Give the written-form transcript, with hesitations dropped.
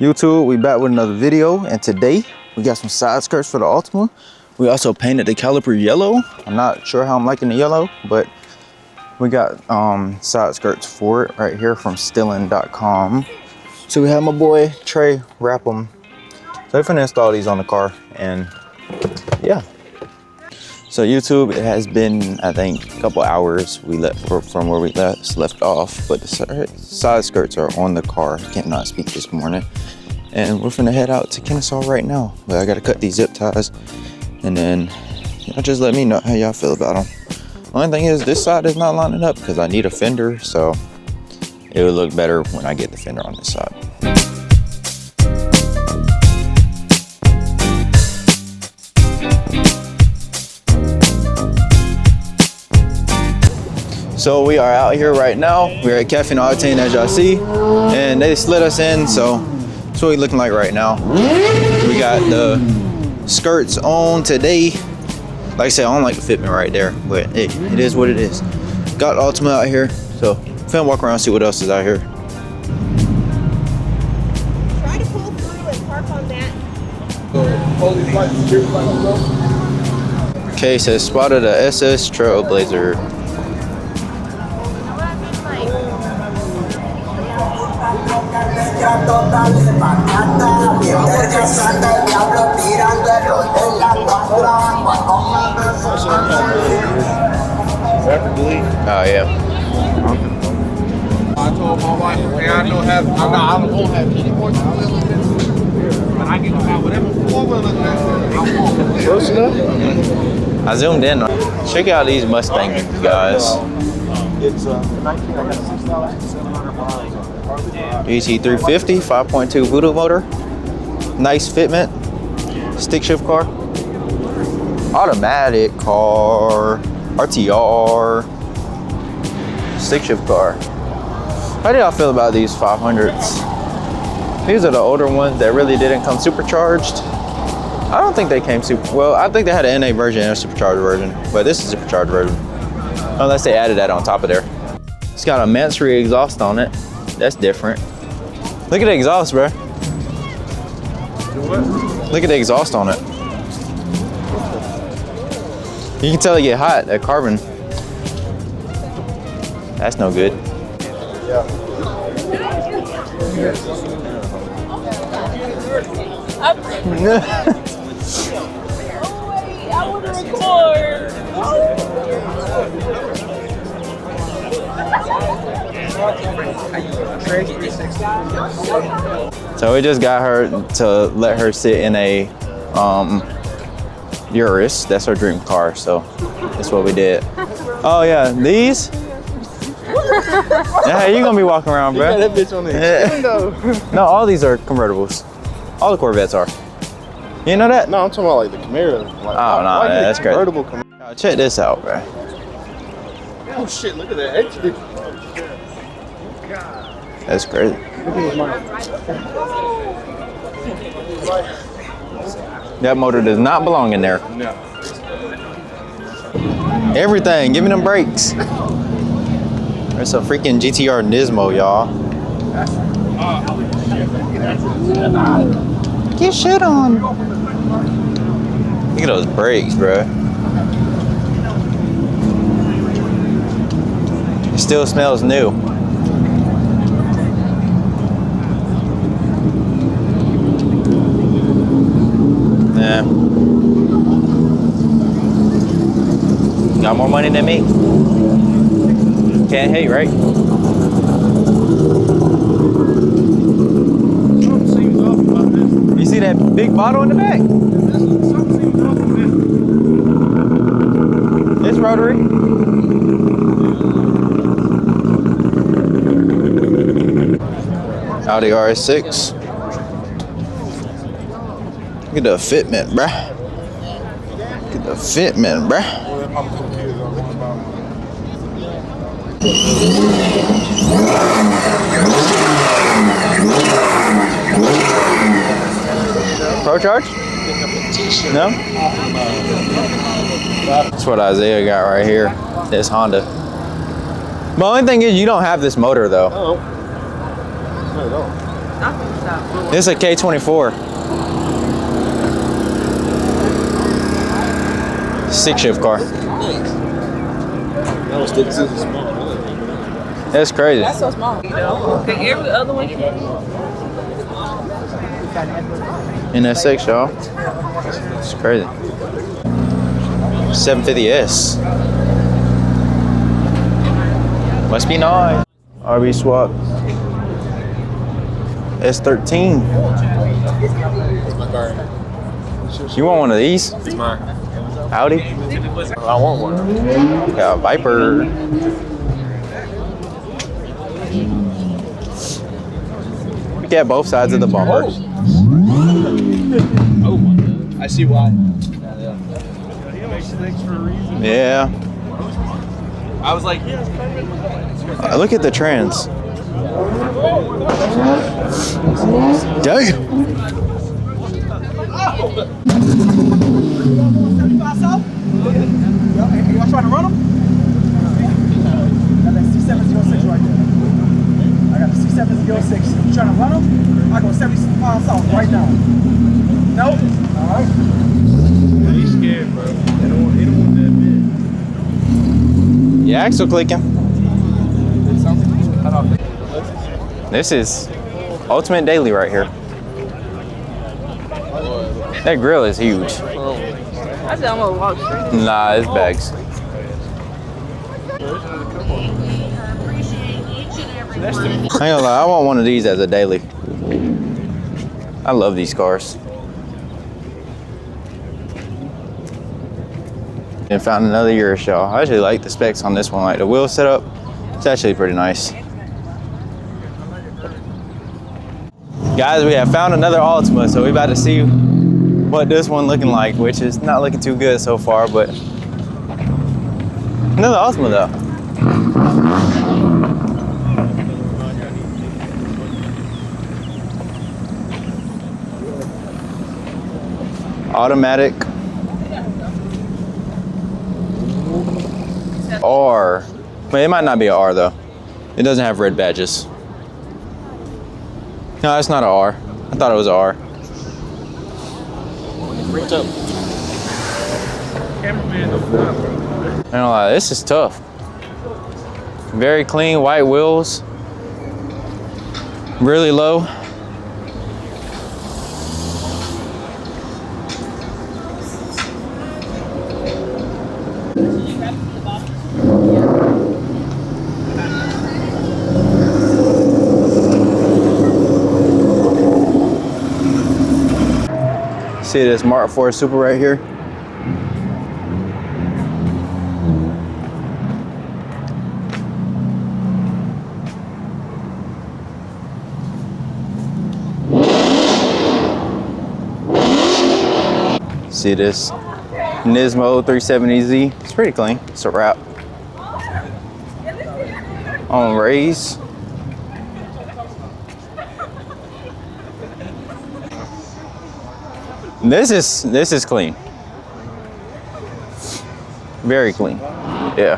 YouTube, we back with another video, and today we got some side skirts for the Ultima. We also painted the caliper yellow. I'm not sure how I'm liking the yellow, but we got side skirts for it right here from Stilling.com. So we have my boy Trey wrap them. So we're finna install these on the car, and yeah. So YouTube, it has been, I think, a couple hours we left from where we left off, but the side skirts are on the car. Cannot speak this morning. And we're finna head out to Kennesaw right now. But I gotta cut these zip ties, and then y'all just let me know how y'all feel about them. Only thing is, this side is not lining up because I need a fender, so it would look better when I get the fender on this side. So we are out here right now. We're at Caffeine and Octane, as y'all see, and they slid us in, so that's what we're looking like right now. We got the skirts on today. Like I said, I don't like the fitment right there, but hey, it is what it is. Got Ultima out here, so finna walk around and see what else is out here. Try to pull through and park on that. Okay, says spotted a SS Trailblazer. Oh yeah. I told my wife, hey, I don't won't have any more but I can buy whatever four-wheeler I want. Close enough? I zoomed in. Check out these Mustangs, guys. It's 19,6,700 miles. GT350, 5.2 Voodoo motor. Nice fitment. Stick shift car. Automatic car. RTR. Stick shift car. How do y'all feel about these 500s? These are the older ones that really didn't come supercharged. I don't think they came super, well, I think they had an NA version and a supercharged version, but this is a supercharged version. Unless they added that on top of there. It's got a Mansory exhaust on it. That's different. Look at the exhaust, bro. Look at the exhaust on it. You can tell it get hot, that carbon. That's no good. Yeah. I want to record. So we just got her to let her sit in a Urus. That's her dream car, so that's what we did. Oh yeah, these? Yeah, you're gonna be walking around, bro. You got that bitch on the window. No, all these are convertibles. All the Corvettes are. You know that? No, I'm talking about like the Camaro. Like, Oh no, that's great. Convertible Camaro. Check this out, bro. Oh shit, look at that. That's crazy. That motor does not belong in there. No. Everything, give me them brakes. There's a freaking GTR Nismo, y'all. Get shit on. Look at those brakes, bro. It still smells new. Yeah. Got more money than me. Can't hate, right? You see that big bottle in the back? It's rotary. Audi RS6. Look at the fitment, bruh. Look at the fitment, bruh. Pro charge? No? That's what Isaiah got right here. This Honda. The only thing is you don't have this motor though. No. Not at all. It's a K24. 6-shift car. That was still small. That's crazy. That's so small. You know? Okay, every other one. In that 6, y'all. It's crazy. 750S. Must be nice. RB swap. S13. It's my car. You want one of these? It's mine. Audi? I want one. Yeah, Viper. Look at both sides of the bumper. Oh my god. I see why. Yeah. I was like, Look at the trans. Damn. Y'all trying to run them? Got that C706 right there. I got the C706. You trying to run them? I go 75 south right now. Nope. All right. he's scared, bro. He don't want that big. Yeah, axle clicking. Cut off. This is Ultimate Daily right here. That grill is huge. I said I'm gonna walk straight. Nah, it's bags. I ain't gonna lie, I want one of these as a daily. I love these cars. And found another Urus, y'all. I actually like the specs on this one. Like the wheel setup, it's actually pretty nice. Guys, we have found another Altima, so we're about to see what this one looking like, which is not looking too good so far, but another Ultima though. Automatic. R. But it might not be an R though. It doesn't have red badges. No, it's not an R. I thought it was an R. What's up? Cameraman, don't stop, bro. I ain't gonna lie, this is tough. Very clean, white wheels. Really low. See this Mark IV Super right here? See this Nismo 370Z? It's pretty clean. It's a wrap. On raise. This is clean. Very clean. Yeah.